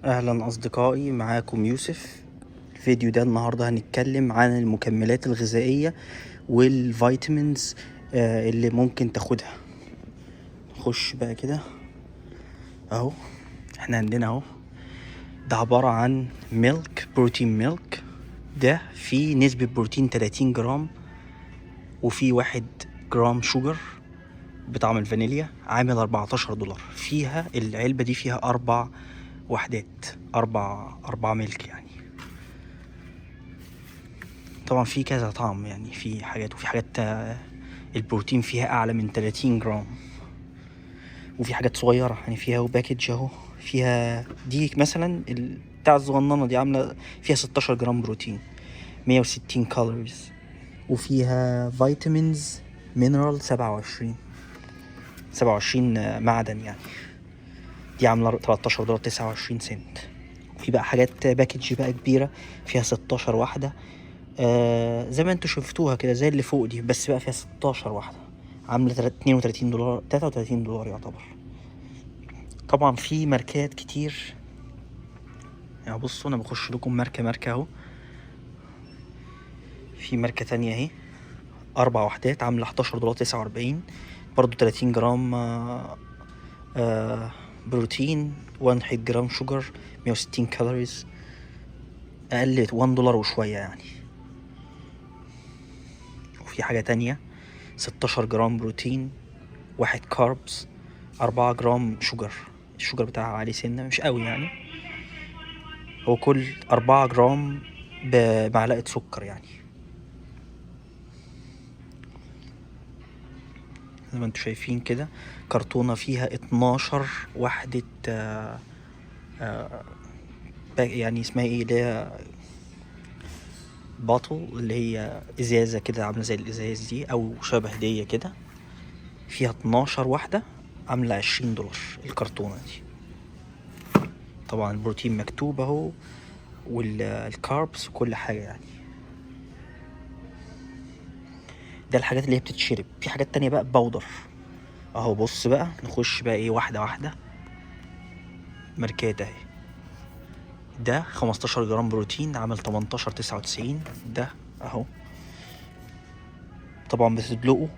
اهلا اصدقائي، معاكم يوسف. الفيديو ده النهارده هنتكلم عن المكملات الغذائيه والفيتامينز اللي ممكن تاخدها. نخش بقى كده اهو. احنا عندنا اهو، ده عباره عن بروتين ميلك. ده فيه نسبه بروتين 30 جرام، وفيه 1 جرام شوجر بطعم الفانيليا، عامل $14. فيها العلبه دي فيها 4 وحدات، 4 ملك يعني. طبعا في كذا طعم، يعني في حاجات وفي حاجات البروتين فيها اعلى من 30 جرام، وفي حاجات صغيرة يعني فيها باكج اهو. فيها دي مثلا بتاع الصغننة دي عاملة فيها 16 جرام بروتين، 160 كالوريز، وفيها فيتامينز مينرال 27 معدن يعني. دي عاملة $13 29 سنت. في بقى حاجات باكج بقى كبيرة فيها 16 واحدة، زي ما انتوا شفتوها كده، زي اللي فوق دي، بس بقى فيها 16 واحدة، عاملة $32 $33 يعتبر. طبعا في ماركات كتير يعني. بصوا انا بخش لكم ماركة اهو. في ماركة تانية اهي، 4 وحدات، عاملة $11 49، برضو 30 جرام بروتين، 1 جرام شوجر، 160 كالوريز، اقل $1 وشوية يعني. وفي حاجة تانية 16 جرام بروتين، 1 كاربس، 4 جرام شوجر. الشوجر بتاعها عالي سنة، مش قوي يعني. هو كل 4 جرام بمعلقة سكر يعني. زي ما انتوا شايفين كده، كرتونة فيها 12 وحدة يعني اسمها ايه، اللي هي باتل، اللي هي ازازة كده عاملة زي الازاز دي، او شبه دي كده. فيها 12 واحدة، عاملة $20 الكرتونة دي. طبعا البروتين مكتوب اهو، والكاربس وكل حاجة يعني. ده الحاجات اللي هي بتتشرب. في حاجات تانية بقى باودر اهو. بص بقى، نخش بقى ايه واحدة واحدة. ماركات اهي. ده 15 جرام بروتين، عامل 18.99. ده اهو. طبعا بتدلقه،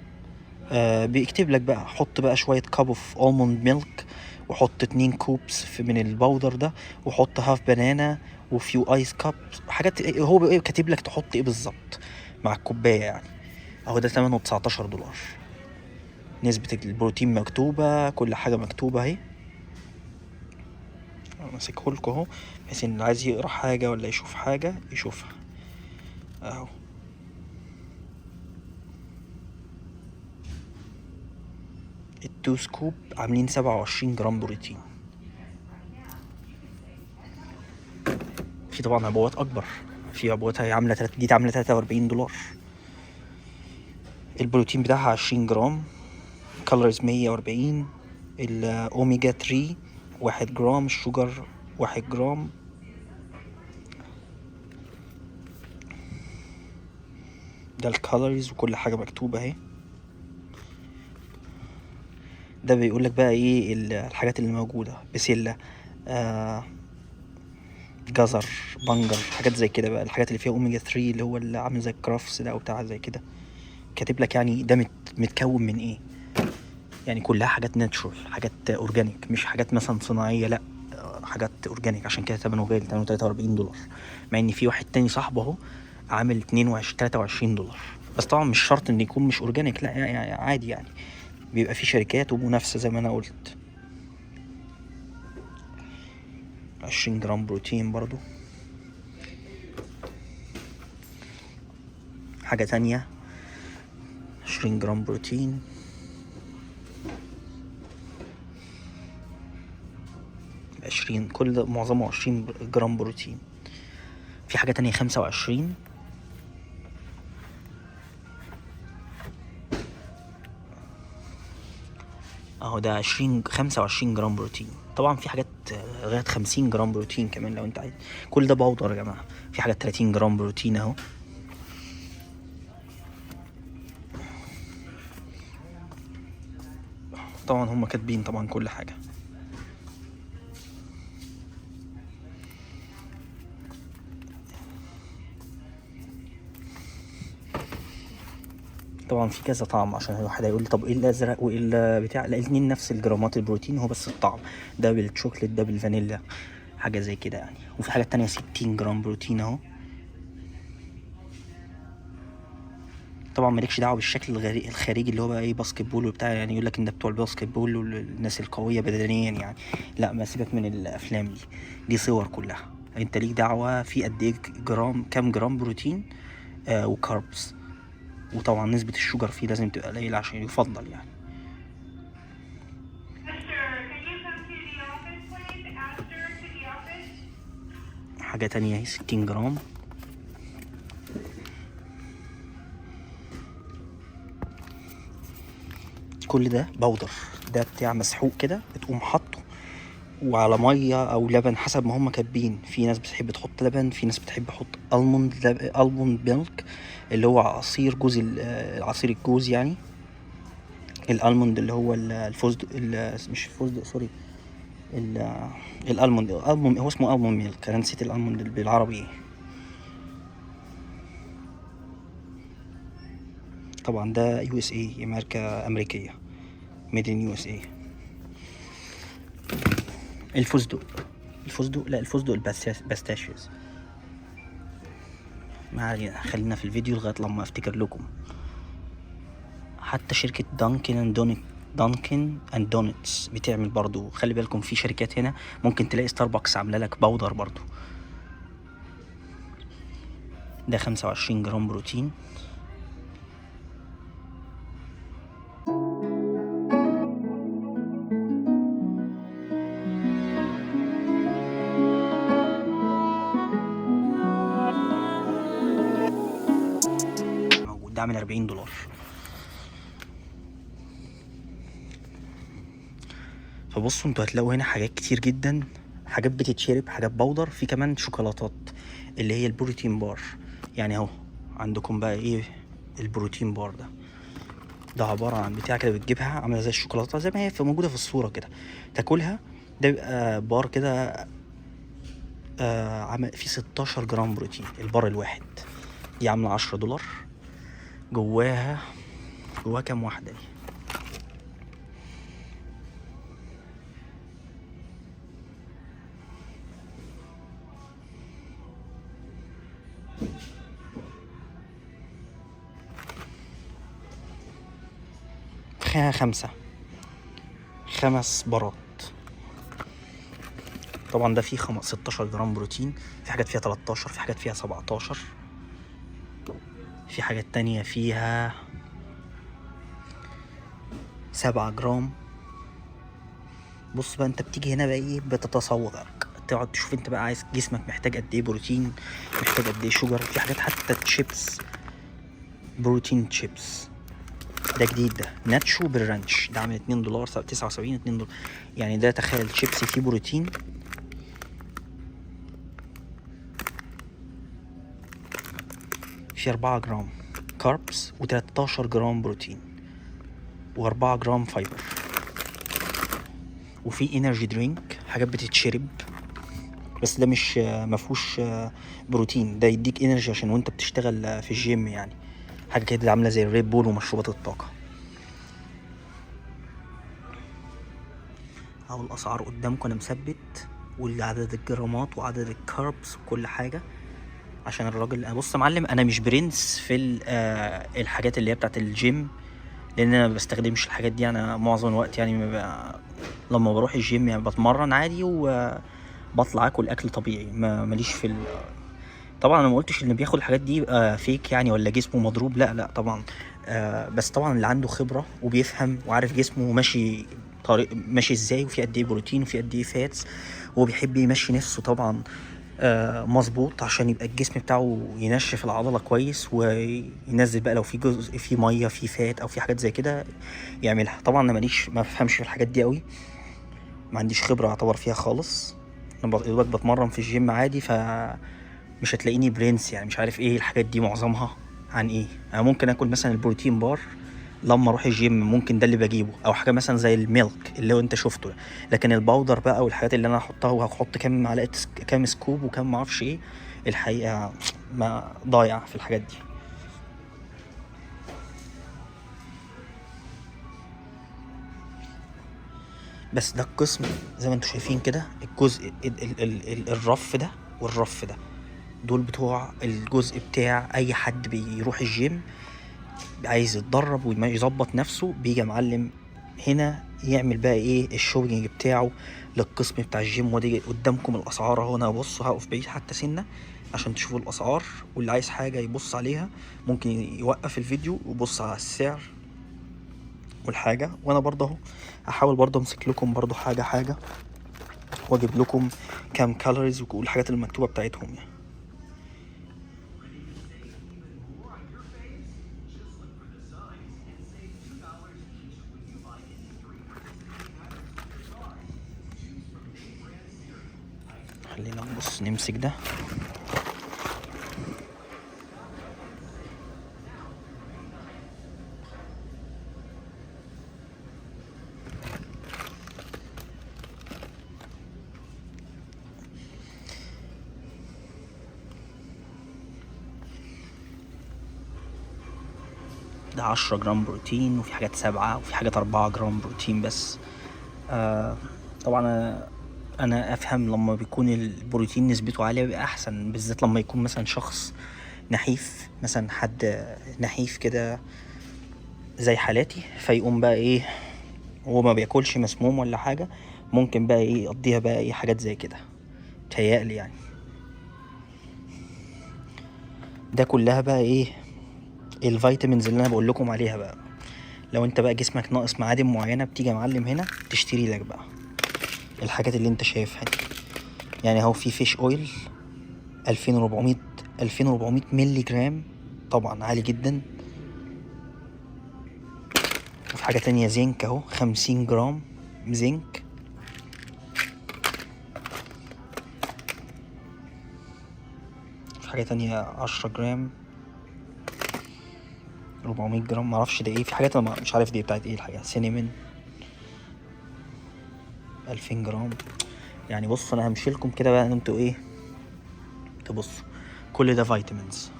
بيكتب لك بقى حط بقى شوية كاب اوف almond ميلك، وحط 2 كوبس من الباودر ده، وحط هاف بنانا، وفيو ايس كاب. حاجات هو بقى كاتب لك تحط ايه بالظبط مع الكوباية يعني. اهو ده ثمنه $19. نسبة البروتين مكتوبة، كل حاجة مكتوبة اهي. ماسكهولكوا اهو، بحيث ان اللي عايز يقرا حاجة ولا يشوف حاجة يشوفها اهو. التو سكوب عاملين 27 جرام بروتين. في طبعا عبوات اكبر، في عبوات هي عاملة دي عاملة $43. البروتين بتاعها 20 جرام، كالوريز 140، الاوميجا 3 1 جرام، الشوجر 1 جرام. ده الكالوريز وكل حاجة مكتوبة اهي. ده بيقولك بقى ايه الحاجات اللي موجودة: بسلة، جزر، بنجر، حاجات زي كده بقى. الحاجات اللي فيها اوميجا 3، اللي هو اللي عامل زي الكرافس ده او بتاع زي كده. كاتب لك يعني ده متكون من ايه يعني. كلها حاجات ناتشورال، حاجات اورجانيك، مش حاجات مثلا صناعيه، لا، حاجات اورجانيك. عشان كده ثمنه غالي، ثمنه $43. مع ان في واحد تاني صاحبه اهو عامل 22 $23. بس طبعا مش شرط ان يكون مش اورجانيك، لا يعني عادي يعني. بيبقى في شركات ومنافسه زي ما انا قلت. 20 جرام بروتين برضو. حاجه تانية 20 جرام بروتين. كل ده معظمه 20 جرام بروتين. في حاجة تانية 25. اهو ده 25 جرام بروتين. طبعا في حاجات لغاية 50 جرام بروتين كمان لو انت عايز. كل ده باودر يا جماعة. في حاجات 30 جرام بروتين اهو. طبعا هم كاتبين طبعا كل حاجة. طبعا في كذا طعم، عشان الواحد هيقول لي طب ايه الازرق وايه البتاع، لا الاتنين نفس الجرامات البروتين، هو بس الطعم، ده بالشوكليت ده بالفانيلا، حاجه زي كده يعني. وفي حاجات تانية 60 جرام بروتين اهو. طبعا مالكش دعوه بالشكل الخارجي اللي هو بقى ايه باسكت بول وبتاع، يعني يقول لك ان ده بتوع الباسكت بول والناس القويه بدنيا يعني، لا ما سيبك من الافلام دي صور كلها. انت ليك دعوه في قد ايه جرام، كام جرام بروتين وكاربس. وطبعا نسبه الشوجر فيه لازم تبقى قليله عشان يفضل يعني. حاجه تانية اهي 60 جرام. كل ده بودر، ده بتاع مسحوق كده، بتقوم حاطه وعلى ميه او لبن حسب ما هم كاتبين. في ناس بتحب تحط لبن، في ناس بتحب تحط الموند ميلك اللي هو عصير جوز عصير الجوز يعني. الالموند اللي هو الفستق، مش الفستق سوري، الالموند هو اسمه الموند ميلك، انا نسيت الالموند بالعربي ايه. طبعا ده يو اس اي، ماركه امريكيه، ميد ان يو اس اي. الفستق لا، الفستق الباستاشيوز. ما علينا، خلينا في الفيديو لغايه لما افتكر لكم. حتى شركه دانكن اند دونتس بتعمل برضو، خلي بالكم في شركات هنا ممكن تلاقي ستاربكس عامله لك بودر برضو. ده 25 جرام بروتين. موجود، ده عامل $40. فبصوا انتوا هتلاقوا هنا حاجات كتير جدا، حاجات بتتشرب، حاجات بودر، في كمان شوكولاتات اللي هي البروتين بار. يعني اهو عندكم بقى ايه البروتين بار ده عبارة عن بتاع كده بتجيبها عاملة زي الشوكولاتة زي ما هي موجودة في الصورة كده، تاكلها. ده بيبقى بار كده عامل فيه 16 جرام بروتين البار الواحد. دي عاملة $10. جواها كام واحدة دي؟ فيها 5 بارات. طبعا ده فيه 16 جرام بروتين، في حاجات فيها 13، في حاجات فيها 17، في حاجات تانية فيها 7 جرام. بص بقى انت بتيجي هنا بقى ايه بتتصور، تقعد تشوف انت بقى عايز جسمك محتاج قد ايه بروتين، محتاج قد ايه شوجر. في حاجات حتى تشيبس، بروتين تشيبس، ده جديد، ده ناتشو بالرانش، ده عامل $2 79 $2 يعني. ده تخيل شيبسي فيه بروتين. في 4 جرام كاربس و13 جرام بروتين و4 جرام فايبر. وفي انرجي درينك، حاجات بتتشرب بس ده مش مفهوش بروتين، ده يديك انرجي عشان وانت بتشتغل في الجيم يعني. حاجه كده عامله زي الريد بول ومشروبات الطاقه. اهو الاسعار قدامكم انا مثبت، وعدد الجرامات وعدد الكاربس وكل حاجه. عشان الراجل، بص يا معلم، انا مش برنس في الحاجات اللي هي بتاعت الجيم، لان انا ما بستخدمش الحاجات دي. انا معظم الوقت يعني لما بروح الجيم يعني بتمرن عادي وبطلع اكل اكل طبيعي، ماليش في طبعا انا ما قلتش ان بياخد الحاجات دي فيك يعني ولا جسمه مضروب، لا طبعا. بس طبعا اللي عنده خبره وبيفهم وعارف جسمه ماشي طريق ماشي ازاي، وفي قد ايه بروتين وفي قد ايه فاتس، وبيحب يمشي نفسه طبعا مظبوط عشان يبقى الجسم بتاعه ينشف العضله كويس، وينزل بقى لو في جزء في ميه في فات او في حاجات زي كده يعملها. طبعا انا ماليش، ما بفهمش في الحاجات دي قوي، ما عنديش خبره اعتبر فيها خالص. انا بتمرن في الجيم عادي، مش هتلاقيني برنس يعني، مش عارف ايه الحاجات دي معظمها عن ايه. انا ممكن اكل مثلا البروتين بار لما اروح الجيم، ممكن ده اللي بجيبه، او حاجه مثلا زي الميلك اللي هو انت شفته. لكن الباودر بقى والحاجات اللي انا هحطها وهحط كام معلقه كام سكوب وكام معرفش ايه، الحقيقه ما ضايع في الحاجات دي. بس ده القسم زي ما انتوا شايفين كده. الجزء الرف ده والرف ده دول بتوع الجزء بتاع اي حد بيروح الجيم عايز يتدرب ويظبط نفسه، بيجي معلم هنا يعمل بقى ايه الشوبينج بتاعه للقسم بتاع الجيم. ودي قدامكم الاسعار اهو. انا بص هقف بعيد حتى سنه عشان تشوفوا الاسعار، واللي عايز حاجه يبص عليها ممكن يوقف الفيديو ويبص على السعر والحاجه. وانا برضه اهو هحاول برضه امسك لكم برضه حاجه واجيب لكم كام كالوريز والحاجات المكتوبه بتاعتهم يعني. خلينا نبص نمسك ده. ده 10 جرام بروتين، وفي حاجات 7 وفي حاجات 4 جرام بروتين بس. طبعا انا افهم لما بيكون البروتين نسبته عاليه بيبقى احسن، بالذات لما يكون مثلا شخص نحيف، مثلا حد نحيف كده زي حالاتي، فيقوم بقى ايه هو ما بياكلش مسموم ولا حاجه، ممكن بقى ايه يقضيها بقى ايه حاجات زي كده تهيألي يعني. ده كلها بقى ايه الفيتامينز اللي انا بقول لكم عليها بقى. لو انت بقى جسمك ناقص معادن معينه بتيجي يا معلم هنا تشتري لك بقى الحاجات اللي انت شايفها دي. يعني اهو في فيش اويل 2400 ملي جرام، طبعا عالي جدا. وفي حاجة تانية زنك اهو 50 جرام زنك. في حاجة تانية 10 جرام 400 جرام، معرفش ده ايه. في حاجات انا مش عارف دي بتاعت ايه الحاجة. سينيمن 2000 جرام. يعني بص انا همشي لكم كده بقى انتوا ايه تبصوا، كل ده فيتامينز.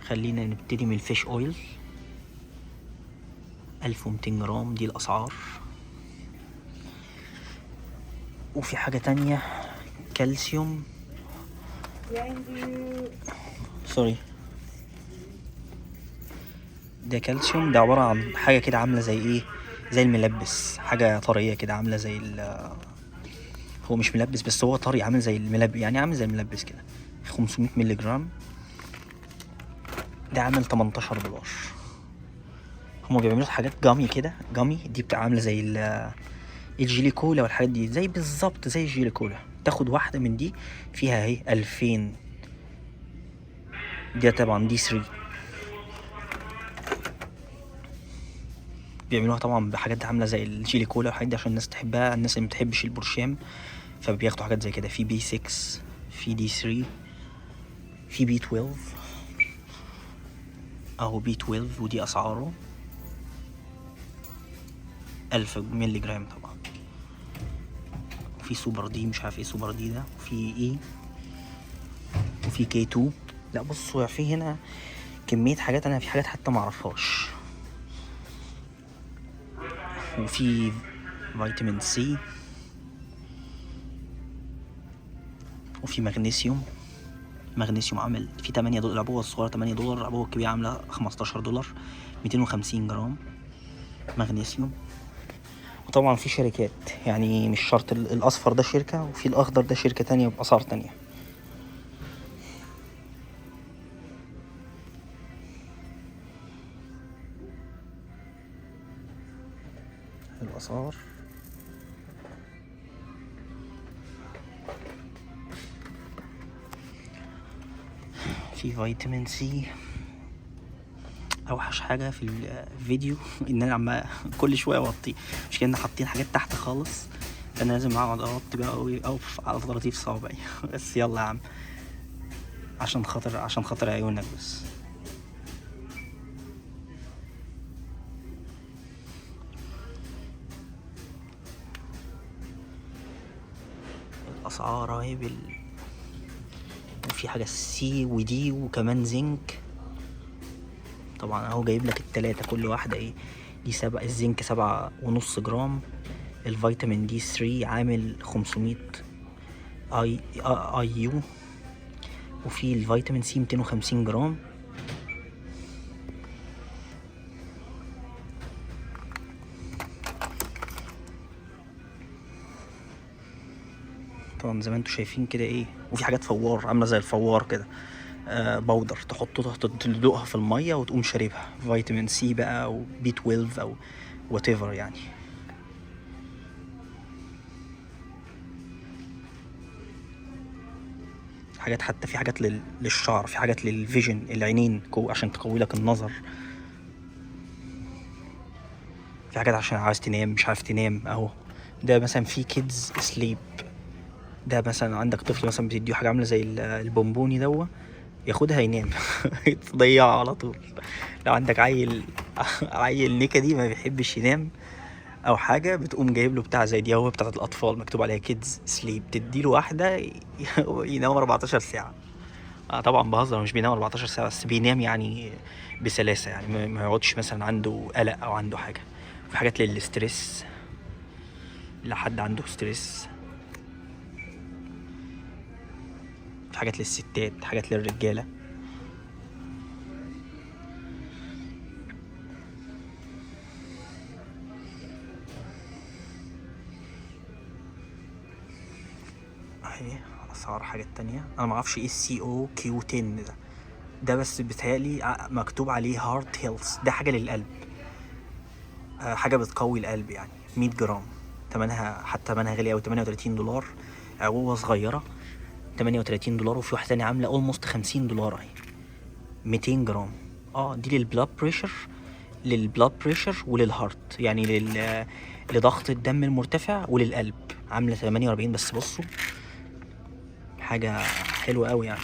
خلينا نبتدي من الفيش اويل 1200 جرام، دي الاسعار. وفي حاجة تانية كالسيوم سوري، ده كالسيوم. ده عبارة عن حاجة كده عاملة زي ايه، زي الملبس، حاجة طرية كده عاملة زي هو مش ملبس بس هو طري، عامل زي الملبس يعني، عامل زي الملبس كده. 500 ملي جرام، ده عامل $18. هما بيعملوا حاجات جامي كده، جامي دي بتبقى عاملة زي الجيلي كولا والحاجات دي، زي بالظبط زي الجيلي كولا. تاخد واحدة من دي فيها اهي 2000. دي طبعا دي 3 بيعملوها طبعا بحاجات عامله زي الجيلي كولا والحاجات دي عشان الناس تحبها. الناس اللي متحبش البرشام فبياخدوا حاجات زي كده. في بي 6، في دي 3، في بي 12 اهو بي 12، ودي اسعاره 1000 ملي جرام طبعا. وفي سوبر دي، مش عارف ايه سوبر دي ده. وفي ايه، وفي كي 2. لا بصوا في هنا كميه حاجات، انا في حاجات حتى معرفهاش. وفي فيتامين سي، وفي مغنيسيوم عامل في $8. العبوه الصغيره $8، العبوه الكبيره عامله $15. 250 جرام مغنيسيوم. وطبعا في شركات، يعني مش شرط الاصفر ده شركه وفي الاخضر ده شركه تانية باسعار تانية. الاسعار في فيتامين سي. اوحش حاجه في الفيديو ان انا عم كل شويه اوطي، مش كأننا حاطين حاجات تحت خالص، فانا لازم اقعد اوطي بقى اوقف على طراطيف صوابعي. بس يلا يا عم، عشان خاطر عيونك بس. الاسعار اهي وفي حاجة سي ودي وكمان زنك. طبعا اهو جايب لك التلاتة كل واحدة ايه. دي الزنك 7.5 جرام. الفيتامين دي 3 عامل 500 اي يو. وفي الفيتامين سي 250 جرام. طبعا زي ما انتوا شايفين كده ايه. وفي حاجات فوار عامله زي الفوار كده، بودر تحطها تدلقها في الميه وتقوم شاربها. فيتامين سي بقى او بي 12 او وات ايفر يعني. حاجات حتى في حاجات للشعر، في حاجات للفيجن العينين عشان تقوي لك النظر. في حاجات عشان عايز تنام مش عارف تنام اهو. ده مثلا في كيدز سليب. ده مثلا عندك طفل مثلا بتديه حاجه عامله زي البونبوني دوا، ياخدها ينام تضيعه على طول. لو عندك عيل نكدي ما بيحبش ينام او حاجه، بتقوم جايب له بتاع زي دي اهو بتاعه الاطفال مكتوب عليها كيدز سليب، تديله واحده ينام 14 ساعه. طبعا بهزر، مش بينام 14 ساعه بس بينام يعني بسلاسه، يعني ما يقعدش مثلا عنده قلق او عنده حاجه. في حاجات للستريس، لحد عنده ستريس. في حاجات للستات، حاجات للرجاله. اهي اسعار حاجات تانية. انا معرفش ايه السي او كيو 10 ده بس بيتهيألي مكتوب عليه هارت هيلث. ده حاجة للقلب، حاجة بتقوي القلب يعني. 100 جرام تمنها، حتى تمنها غالي اوي، $38. عبوة صغيرة $38. وفي واحدة تانية عاملة اولموست $50 اهي، 200 جرام. دي للبلاد بريشر وللهارت، يعني لضغط الدم المرتفع وللقلب. عاملة 48 بس. بصوا حاجة حلوة اوي يعني.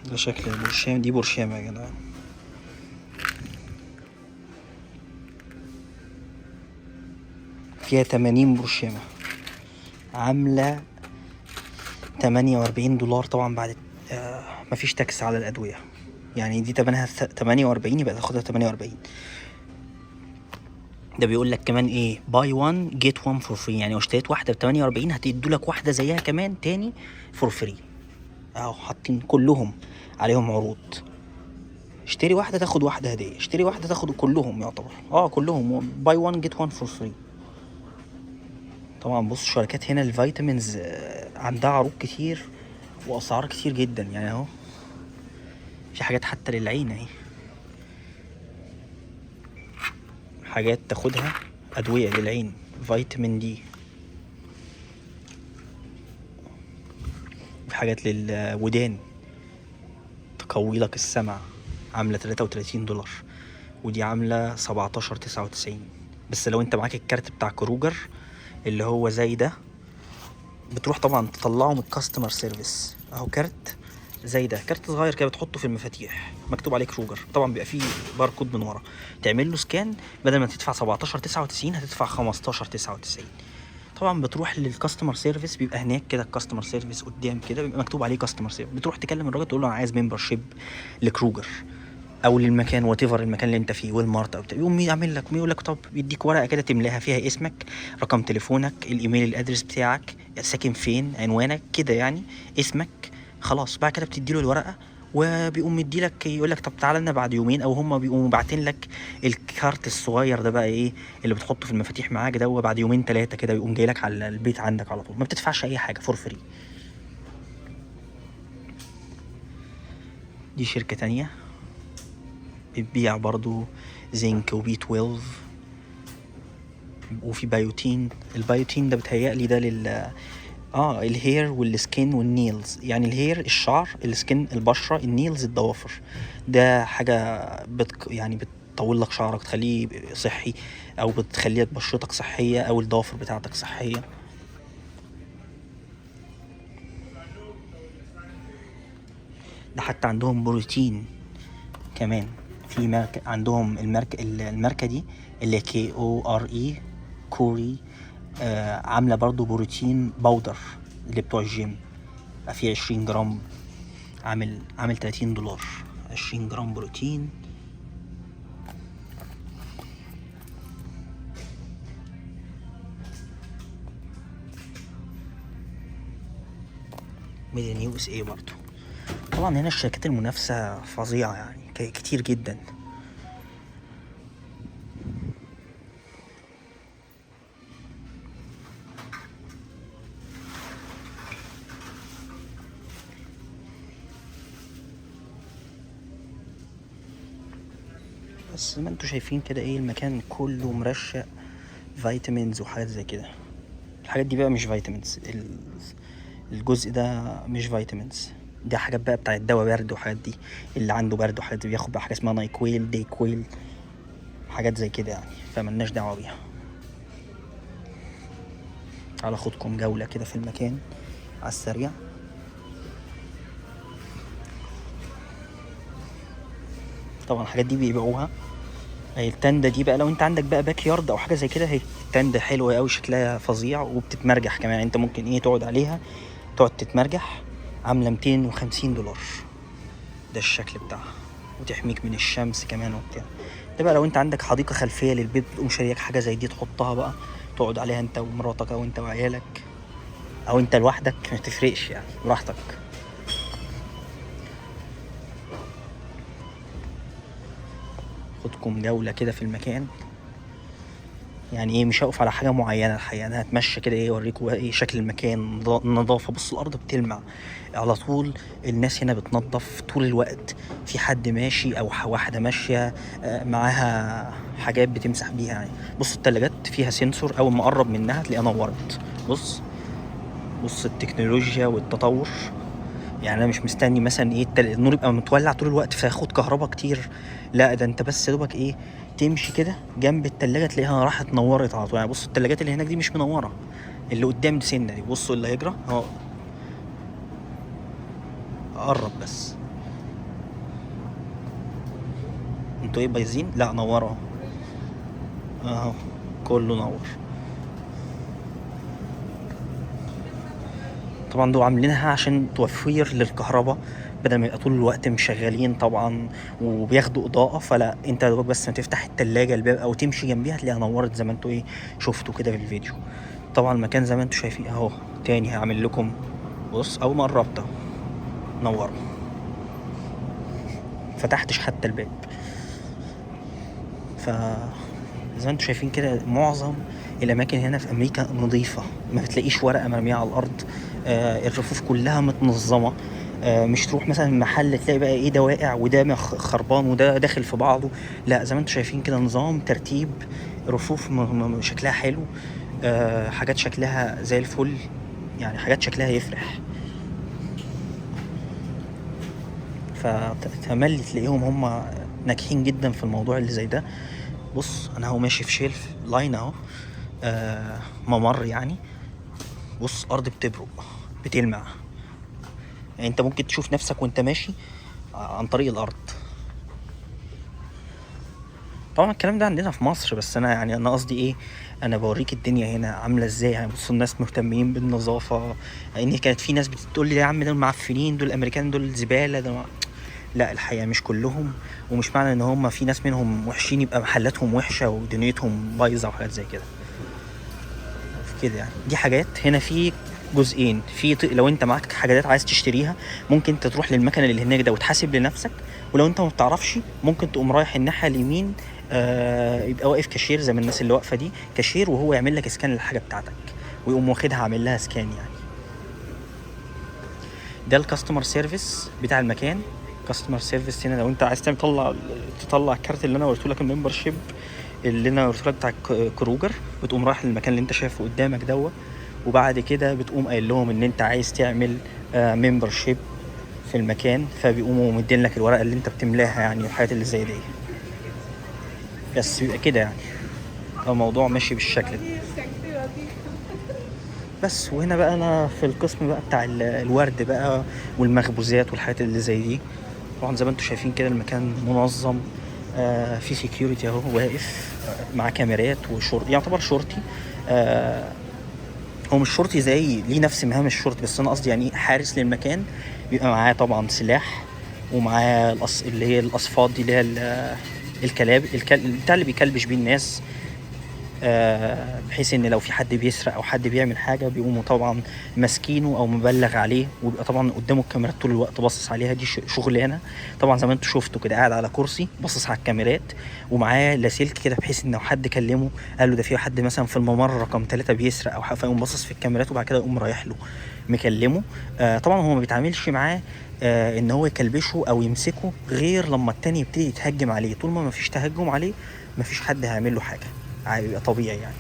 ده شكل البرشام. دي برشامة يا جدعان. فيها 80 برشامة، عاملة $48 طبعا بعد مفيش تاكس على الأدوية. يعني دي تمنها 48، يبقى تاخدها 48. ده بيقول لك كمان ايه باي 1 جيت 1 فور فري، يعني لو اشتريت واحدة ب48 هتدوا لك واحدة زيها كمان تاني فور فري. اهو حاطين كلهم عليهم عروض. اشتري واحدة تاخد واحدة هدية، اشتري واحدة تاخد كلهم، يعتبر كلهم باي 1 جيت 1 فور فري. طبعا بص شركات هنا الفيتامينز عندها عروض كتير واسعار كتير جدا يعني. اهو في حاجات حتى للعين اهي، حاجات تاخدها ادوية للعين، فيتامين دي. في حاجات للودان تقوي لك السمع، عاملة $33. ودي عاملة $17.99. بس لو انت معاك الكارت بتاع كروجر اللي هو زي ده، بتروح طبعا تطلعه من الكاستمر سيرفيس. اهو كارت زي ده، كارت صغير كده بتحطه في المفاتيح مكتوب عليه كروجر. طبعا بيبقى فيه باركود من ورا، تعمل له سكان، بدل ما تدفع $17.99 هتدفع $15.99. طبعا بتروح للكاستمر سيرفيس، بيبقى هناك كده الكاستمر سيرفيس قدام كده بيبقى مكتوب عليه كاستمر سيرفيس. بتروح تكلم الراجل تقول له انا عايز ممبرشيب لكروجر او للمكان وات ايفر، المكان اللي انت فيه والمارت او بتاع. يقوم يعمل لك، يقول لك طب يديك ورقه كده تملاها فيها اسمك، رقم تليفونك، الايميل، الادرس بتاعك، ساكن فين، عنوانك كده يعني، اسمك. خلاص بعد كده بتدي له الورقه وبيقوم مديلك، يقول لك طب تعالى لنا بعد يومين، او هم بيقوموا باعتين لك الكارت الصغير ده بقى ايه اللي بتحطه في المفاتيح معاك ده، وبعد يومين 3 كده بيقوم جاي لك على البيت عندك على طول، ما بتدفعش اي حاجه، فور فري. دي شركه تانية بتبيع برضو زنك وبي 12 وفي بايوتين. البايوتين ده بتهيألي ده الهير والسكين والنيلز، يعني الهير الشعر، السكين البشرة، النيلز الضوافر. ده حاجة يعني بتطول لك شعرك، تخليه صحي، او بتخلي لك بشرتك صحية او الضوافر بتاعتك صحية. ده حتى عندهم بروتين كمان. في ماركة عندهم الماركة دي اللي KORE كوري، عاملة برضو بروتين باودر اللي بتوع الجيم، فيه 20 جرام، عامل $30. 20 جرام بروتين. ميدن USA برضو. طبعا هنا الشركات المنافسة فظيعة يعني، كتير جدا. بس ما انتوا شايفين كده ايه، المكان كله مرشق فيتامينز وحاجات زي كده. الحاجات دي بقى مش فيتامينز، الجزء ده مش فيتامينز، دي حاجات بقى بتاعت دواء برد وحاجات دي. اللي عنده برد وحاجات دي بياخد بقى حاجه اسمها نايكويل، ديكويل، حاجات زي كده يعني، فملناش دعوه بيها. تعالى اخدكم جوله كده في المكان على السريع. طبعا الحاجات دي بيبيعوها. التندة دي بقى لو انت عندك بقى باك يارد او حاجه زي كده، هي التندة حلوه قوي، شكلها فظيع وبتتمرجح كمان. انت ممكن ايه تقعد عليها، تقعد تتمرجح. عامله $250 ده الشكل بتاعها، وتحميك من الشمس كمان وبتاع. ده بقى لو انت عندك حديقه خلفيه للبيت، بتقوم شاريك حاجه زي دي تحطها بقى، تقعد عليها انت ومراتك او انت وعيالك او انت لوحدك، ما تفرقش يعني، براحتك. خدكم جوله كده في المكان. يعني ايه، مش هقف على حاجه معينه الحقيقه، انا هتمشى كده ايه اوريكم ايه شكل المكان، النظافه. بص الارض بتلمع على طول، الناس هنا بتنظف طول الوقت. في حد ماشي او واحده ماشيه معاها حاجات بتمسح بيها يعني. بص التلاجات فيها سنسور، اول ما اقرب منها تلاقيها نورت. بص التكنولوجيا والتطور. يعني انا مش مستني مثلا ايه النور يبقى متولع طول الوقت فياخد كهرباء كتير، لا ده انت بس دوبك ايه تمشي كده جنب التلاجة تلاقيها راحت نورت على طول يعني. بص التلاجات اللي هناك دي مش منورة، اللي قدام دي سنة دي. بصوا اللي هيجرى اهو، قرب بس. انتوا ايه بايظين؟ لا نوروا اهو، كله نور. طبعا دول عاملينها عشان توفير للكهرباء، بدل ما يبقى طول الوقت مشغلين طبعا وبياخدوا اضاءه. فلا انت بس ما تفتح التلاجة الباب او تمشي جنبيها تلاقيها نورت زي ما انتوا ايه شفتوا كده في الفيديو. طبعا المكان زي ما انتوا شايفين اهو. تاني هعمل لكم، بص اول ما قربت نوروا، فتحتش حتى الباب. ف زي ما انتوا شايفين كده معظم الاماكن هنا في امريكا نظيفه، ما بتلاقيش ورقه مرميه على الارض. الرفوف كلها متنظمه. مش تروح مثلا محل تلاقي بقى ايه ده واقع وده خربان وده داخل في بعضه، لا زي ما انتوا شايفين كده نظام ترتيب رفوف شكلها حلو. حاجات شكلها زي الفل يعني، حاجات شكلها يفرح. فتملي تلاقيهم هم ناجحين جدا في الموضوع اللي زي ده. بص انا هو ماشي في شيلف لاين اهو، ممر يعني. بص ارض بتبرق بتلمع يعني، انت ممكن تشوف نفسك وانت ماشي عن طريق الارض. طبعا الكلام ده عندنا في مصر، بس انا يعني انا قصدي ايه، انا بوريك الدنيا هنا عامله ازاي يعني. بصوا الناس مهتمين بالنظافه يعني. كانت في ناس بتقول لي يا عم دول معفنين، دول الامريكان دول زباله، ده لا الحقيقه مش كلهم. ومش معنى ان هم في ناس منهم وحشين يبقى محلاتهم وحشه ودنيتهم بايظه وحاجات زي كده كده يعني. دي حاجات هنا في جزئين، لو انت معاك حاجات عايز تشتريها ممكن انت تروح للمكان اللي هناك ده وتحاسب لنفسك. ولو انت ما بتعرفش ممكن تقوم رايح الناحيه اليمين، يبقى واقف كاشير زي ما الناس اللي واقفه دي كاشير، وهو يعمل لك اسكان للحاجه بتاعتك ويقوم واخدها عامل لها اسكان يعني. ده الكاستمر سيرفيس بتاع المكان. كاستمر سيرفيس هنا لو انت عايز تطلع الكارت اللي انا قلت لك، الممبرشيب اللي انا قلت لك بتاع كروجر، بتقوم رايح للمكان اللي انت شايفه قدامك دوت، وبعد كده بتقوم قايل لهم ان انت عايز تعمل ممبرشيب في المكان، فبيقوموا مدين لك الورقه اللي انت بتملاها يعني، الحاجات اللي زي دي. بس بيبقى كده يعني الموضوع ماشي بالشكل ده. بس. وهنا بقى انا في القسم بقى بتاع الورد بقى والمخبوزات والحاجات اللي زي دي. طبعا زي ما انتم شايفين كده المكان منظم، في سيكيورتي اهو واقف مع كاميرات وشرطي، يعتبر شرطي. هو مش شرطي زي ليه نفس مهام الشرطي، بس انا قصدي يعني حارس للمكان، بيبقى معاه طبعا سلاح، ومعاه اللي هي الاصفاد دي اللي هي الكلاب بتاع اللي بيكلبش بيه الناس، بحيث ان لو في حد بيسرق او حد بيعمل حاجه بيقوموا طبعا ماسكينه او مبلغ عليه، وبيبقى طبعا قدامه الكاميرات طول الوقت باصص عليها. دي شغلانه طبعا زي ما انتم شفتوا كده، قاعد على كرسي باصص على الكاميرات، ومعاه لاسلكي كده بحيث ان لو حد كلمه قال له ده في حد مثلا في الممر رقم 3 بيسرق او حاجه، فيقوم باصص في الكاميرات وبعد كده يقوم رايح له مكلمه. طبعا هو ما بيتعاملش معاه ان هو يكلبشه او يمسكه غير لما التاني يبتدي يتهجم عليه. طول ما فيش تهجم عليه مفيش حد هيعمل له حاجه، بيبقى طبيعي يعني.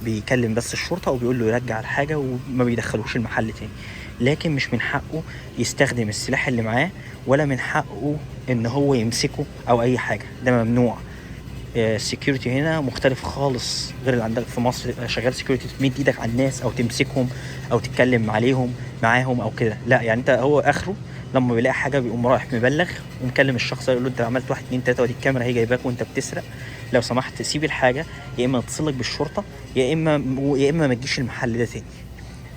بيكلم بس الشرطة وبيقول له يرجع الحاجة وما بيدخلوش المحل تاني. لكن مش من حقه يستخدم السلاح اللي معاه، ولا من حقه ان هو يمسكه او اي حاجة، ده ممنوع. السكيورتي هنا مختلف خالص غير اللي عندك في مصر. شغال سكيورتي تمد ايدك على الناس او تمسكهم او تتكلم عليهم معاهم او كده، لا يعني انت هو اخره لما بيلاقي حاجه بيقوم رايح مبلغ ومكلم الشخص، يقول له انت عملت 1 2 3 ودي الكاميرا هي جايباك وانت بتسرق، لو سمحت سيب الحاجه، يا اما اتصلك بالشرطه يا اما ما تجيش المحل ده تاني.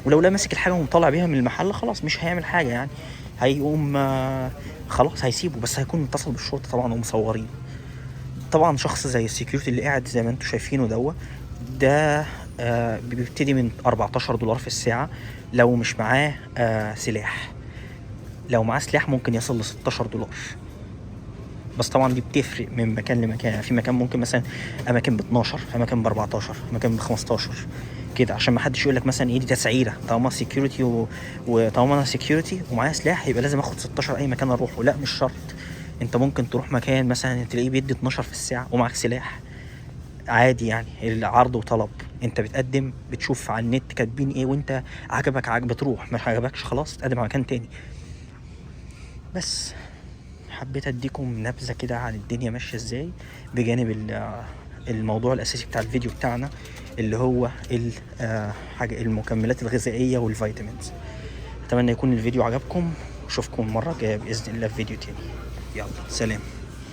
ولو لا ماسك الحاجه ومطلع بيها من المحل خلاص مش هيعمل حاجه يعني، هيقوم خلاص هيسيبه، بس هيكون متصل بالشرطه طبعا ومصورين. طبعا شخص زي السكيورتي اللي قاعد زي ما انتم شايفينه ده بيبتدي من $14 في الساعة لو مش معاه سلاح. لو معاه سلاح ممكن يصل $16، بس طبعا دي بتفرق من مكان لمكان. يعني في مكان ممكن مثلا اماكن ب12، اماكن ب14، اماكن ب15 كده، عشان ما حدش يقول لك مثلا ايه دي تسعيره. طالما سكيورتي وطالما انا سكيورتي ومعايا سلاح يبقى لازم اخد 16 اي مكان اروحه، لا مش شرط. انت ممكن تروح مكان مثلا تلاقيه بيدي 12 في الساعه ومعاك سلاح عادي يعني. العرض وطلب، انت بتقدم بتشوف على النت كاتبين ايه، وانت عجبك بتروح، ما عجبكش خلاص تقدم على مكان تاني. بس حبيت اديكم نبذه كده عن الدنيا ماشيه ازاي، بجانب الموضوع الاساسي بتاع الفيديو بتاعنا اللي هو حاجه المكملات الغذائيه والفيتامينز. اتمنى يكون الفيديو عجبكم، واشوفكم المره الجايه باذن الله في فيديو تاني. يلا سلام.